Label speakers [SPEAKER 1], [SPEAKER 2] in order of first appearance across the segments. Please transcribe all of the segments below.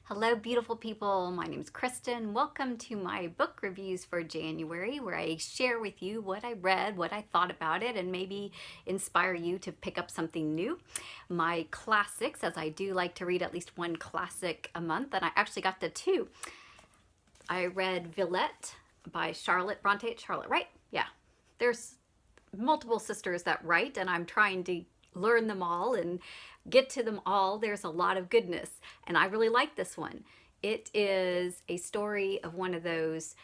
[SPEAKER 1] Hello, beautiful people. My name is Kristen. Welcome to my book reviews for January, where I share with you what I read, what I thought about it, and maybe inspire you to pick up something new. My classics, as I do like to read at least one classic a month, and I actually got to two. I read Villette by Bronte. Charlotte, right? Yeah. There's multiple sisters that write, and I'm trying to learn them all and get to them all. There's a lot of goodness, and I really like this one. It is a story of one of those.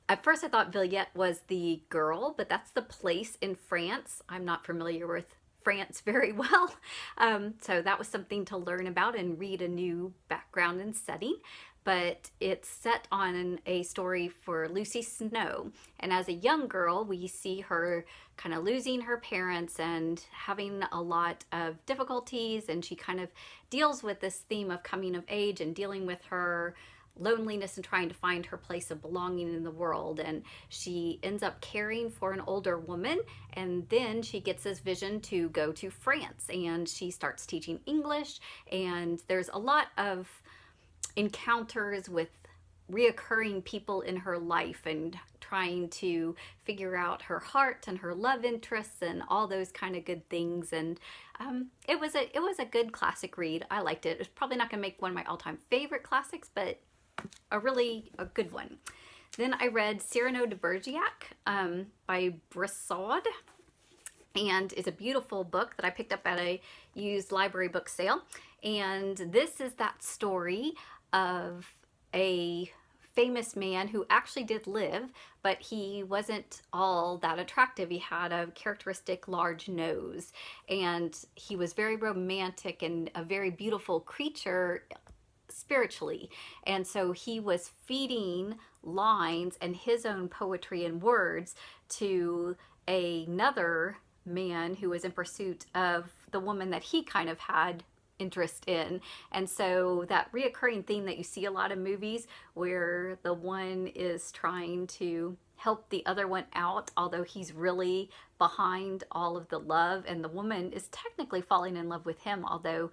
[SPEAKER 1] At first I thought Villette was the girl, but that's the place in France. I'm not familiar with France very well. So that was something to learn about and read a new background and setting. But it's set on a story for Lucy Snow. And as a young girl, we see her kind of losing her parents and having a lot of difficulties. And she kind of deals with this theme of coming of age and dealing with her loneliness and trying to find her place of belonging in the world. And she ends up caring for an older woman, and then she gets this vision to go to France, and she starts teaching English, and there's a lot of encounters with reoccurring people in her life and trying to figure out her heart and her love interests and all those kind of good things. And it was a good classic read. I liked it. It's probably not gonna make one of my all-time favorite classics, but a good one. Then I read Cyrano de Bergerac by Brusard, and it's a beautiful book that I picked up at a used library book sale. And this is that story of a famous man who actually did live, but he wasn't all that attractive. He had a characteristic large nose, and he was very romantic and a very beautiful creature spiritually. And so he was feeding lines and his own poetry and words to another man who was in pursuit of the woman that he kind of had interest in. And so that reoccurring theme that you see a lot of movies where the one is trying to help the other one out, although he's really behind all of the love, and the woman is technically falling in love with him, although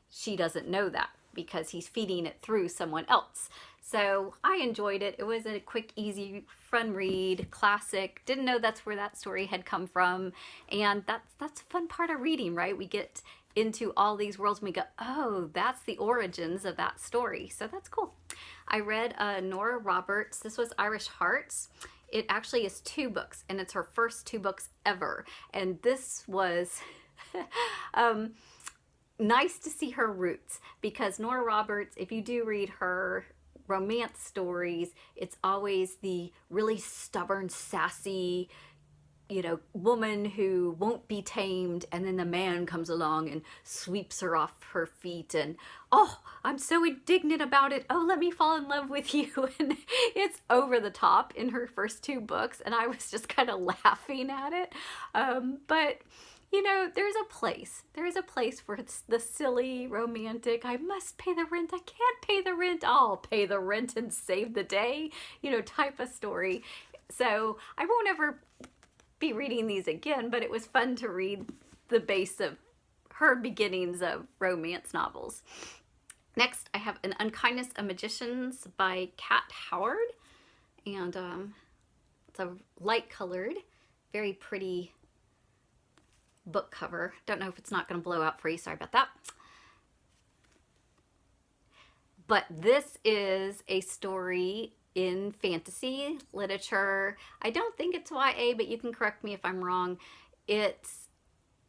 [SPEAKER 1] she doesn't know that because he's feeding it through someone else. So I enjoyed it. It was a quick, easy, fun read, classic. Didn't know that's where that story had come from. And that's a fun part of reading, right? We get into all these worlds and we go, oh, that's the origins of that story. So that's cool. I read Nora Roberts. This was Irish Hearts. It actually is 2 books, and it's her first 2 books ever. And this was nice to see her roots, because Nora Roberts, if you do read her romance stories, it's always the really stubborn, sassy, woman who won't be tamed, and then the man comes along and sweeps her off her feet, and oh, I'm so indignant about it. Oh, let me fall in love with you. And it's over the top in her first 2 books, and I was just kind of laughing at it. But there's a place. There's a place for the silly, romantic, I must pay the rent, I can't pay the rent, I'll pay the rent and save the day, type of story. So I won't ever be reading these again, but it was fun to read the base of her beginnings of romance novels. Next, I have An Unkindness of Magicians by Kat Howard, and it's a light-colored, very pretty book cover. Don't know if it's not going to blow out for you. Sorry about that. But this is a story in fantasy literature. I don't think it's YA, but you can correct me if I'm wrong. It's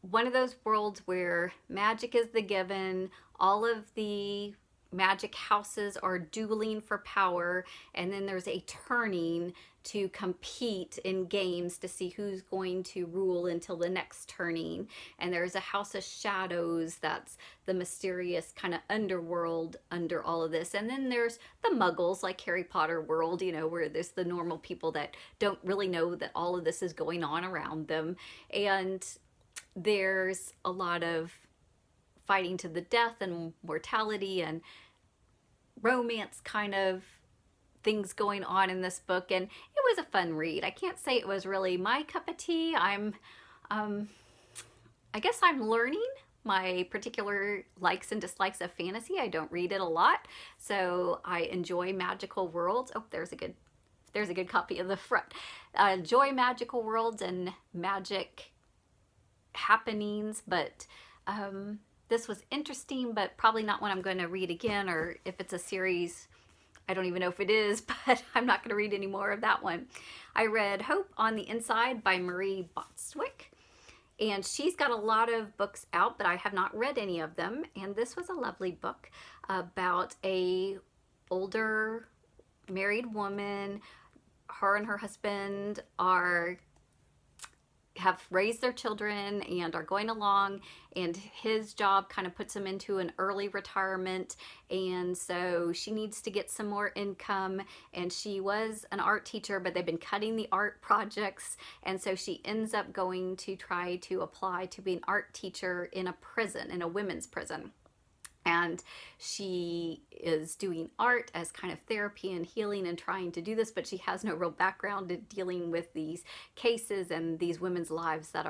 [SPEAKER 1] one of those worlds where magic is the given. All of the magic houses are dueling for power, and then there's a turning to compete in games to see who's going to rule until the next turning. And there's a house of shadows that's the mysterious kind of underworld under all of this. And then there's the muggles, like Harry Potter world, where there's the normal people that don't really know that all of this is going on around them. And there's a lot of fighting to the death and mortality and romance kind of things going on in this book, and it was a fun read. I can't say it was really my cup of tea. I guess I'm learning my particular likes and dislikes of fantasy. I don't read it a lot, so I enjoy magical worlds. Oh, there's a good copy of the front. I enjoy magical worlds and magic happenings, but this was interesting, but probably not one I'm going to read again, or if it's a series, I don't even know if it is, but I'm not going to read any more of that one. I read Hope on the Inside by Marie Bostwick, and she's got a lot of books out, but I have not read any of them, and this was a lovely book about a older married woman. Her and her husband have raised their children and are going along, and his job kind of puts him into an early retirement, and so she needs to get some more income, and she was an art teacher, but they've been cutting the art projects, and so she ends up going to try to apply to be an art teacher in a prison, in a women's prison. And she is doing art as kind of therapy and healing and trying to do this, but she has no real background in dealing with these cases and these women's lives that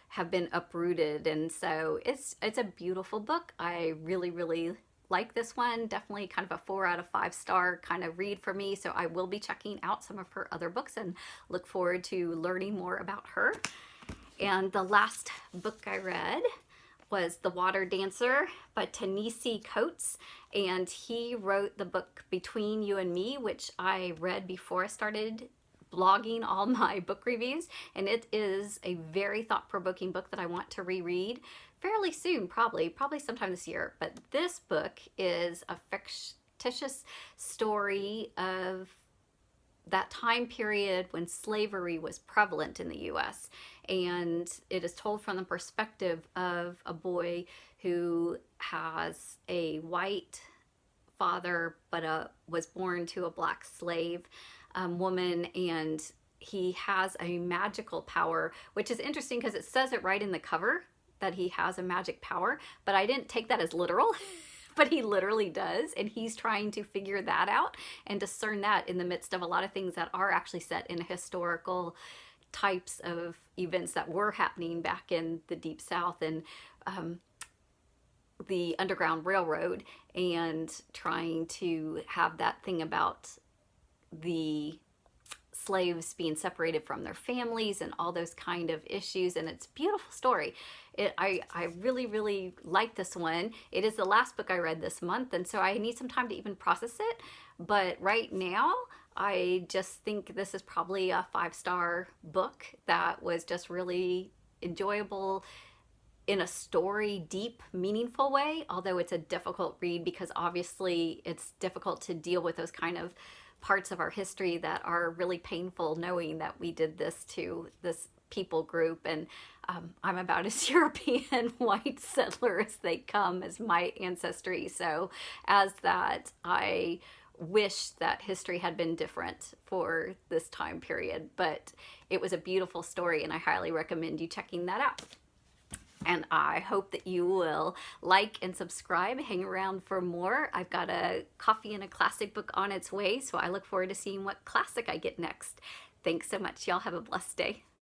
[SPEAKER 1] have been uprooted. And so it's a beautiful book. I really, really like this one. Definitely kind of a 4 out of 5 star kind of read for me. So I will be checking out some of her other books and look forward to learning more about her. And the last book I read was The Water Dancer by ta-nehisi Coates, and he wrote the book Between You and Me, which I read before I started blogging all my book reviews, and it is a very thought-provoking book that I want to reread fairly soon, probably sometime this year. But this book is a fictitious story of that time period when slavery was prevalent in the US, and it is told from the perspective of a boy who has a white father but was born to a black slave woman, and he has a magical power, which is interesting because it says it right in the cover that he has a magic power, but I didn't take that as literal. But he literally does, and he's trying to figure that out and discern that in the midst of a lot of things that are actually set in historical types of events that were happening back in the Deep South and the Underground Railroad, and trying to have that thing about the slaves being separated from their families and all those kind of issues. And it's a beautiful story. I really, really like this one. It is the last book I read this month, and so I need some time to even process it. But right now, I just think this is probably a 5-star book that was just really enjoyable in a story, deep, meaningful way, although it's a difficult read because obviously it's difficult to deal with those kind of parts of our history that are really painful, knowing that we did this to this people group, and I'm about as European white settler as they come as my ancestry. So as that, I wish that history had been different for this time period, but it was a beautiful story, and I highly recommend you checking that out. And I hope that you will like and subscribe, hang around for more. I've got a coffee and a classic book on its way, so I look forward to seeing what classic I get next. Thanks so much. Y'all have a blessed day.